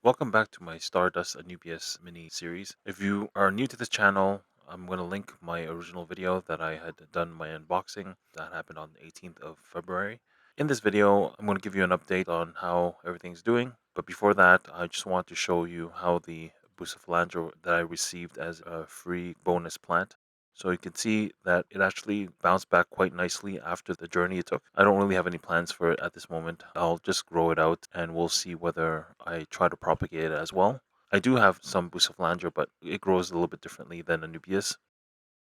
Welcome back to my Stardust Anubias mini series. If you are new to this channel, I'm going to link my original video that I had done my unboxing that happened on the 18th of February. In this video, I'm going to give you an update on how everything's doing. But before that, I just want to show you how the Bucephalandra that I received as a free bonus plant. So you can see that it actually bounced back quite nicely after the journey it took. I don't really have any plans for it at this moment. I'll just grow it out and we'll see whether I try to propagate it as well. I do have some Bucephalandra, but it grows a little bit differently than Anubias.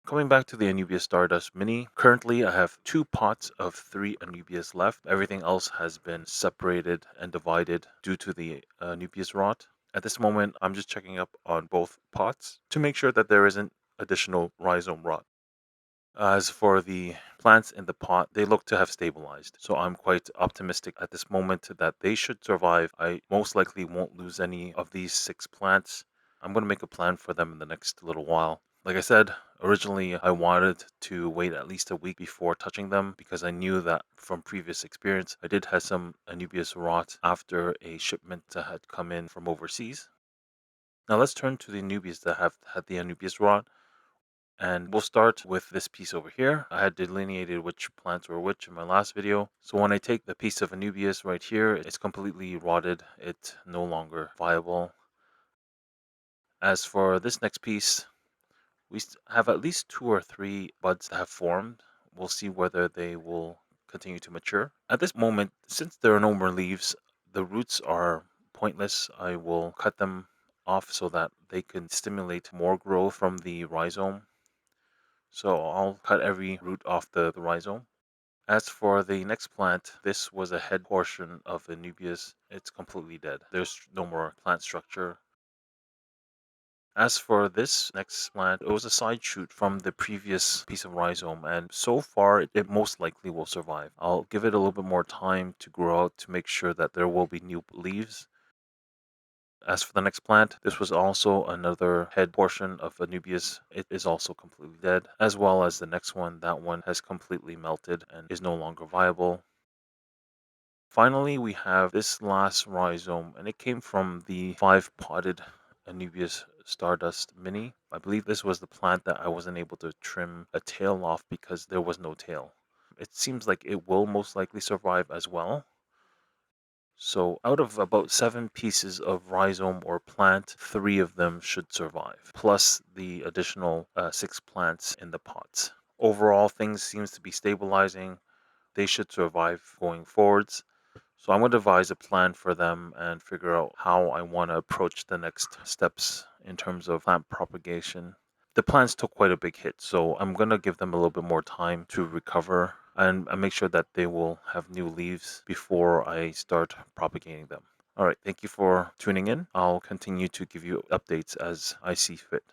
Coming back to the Anubias Stardust Mini, currently I have 2 pots of 3 Anubias left. Everything else has been separated and divided due to the Anubias rot. At this moment, I'm just checking up on both pots to make sure that there isn't additional rhizome rot. As for the plants in the pot, they look to have stabilized. So I'm quite optimistic at this moment that they should survive. I most likely won't lose any of these 6 plants. I'm going to make a plan for them in the next little while. Like I said, originally I wanted to wait at least a week before touching them because I knew that from previous experience I did have some Anubias rot after a shipment that had come in from overseas. Now let's turn to the Anubias that have had the Anubias rot. And we'll start with this piece over here. I had delineated which plants were which in my last video. So when I take the piece of Anubias right here, it's completely rotted. It's no longer viable. As for this next piece, we have at least 2 or 3 buds that have formed. We'll see whether they will continue to mature. At this moment, since there are no more leaves, the roots are pointless. I will cut them off so that they can stimulate more growth from the rhizome. So I'll cut every root off the rhizome. As for the next plant, this was a head portion of the Anubias. It's completely dead. There's no more plant structure. As for this next plant, it was a side shoot from the previous piece of rhizome, and so far it most likely will survive. I'll give it a little bit more time to grow out to make sure that there will be new leaves. As for the next plant, this was also another head portion of Anubias. It is also completely dead, as well as the next one. That one has completely melted and is no longer viable. Finally, we have this last rhizome, and it came from the 5-potted Anubias Stardust Mini. I believe this was the plant that I wasn't able to trim a tail off because there was no tail. It seems like it will most likely survive as well. So out of about 7 pieces of rhizome or plant, 3 of them should survive, plus the additional 6 plants in the pots. Overall, things seems to be stabilizing. They should survive going forwards. So I'm going to devise a plan for them and figure out how I want to approach the next steps in terms of plant propagation. The plants took quite a big hit, so I'm going to give them a little bit more time to recover and make sure that they will have new leaves before I start propagating them. All right, thank you for tuning in. I'll continue to give you updates as I see fit.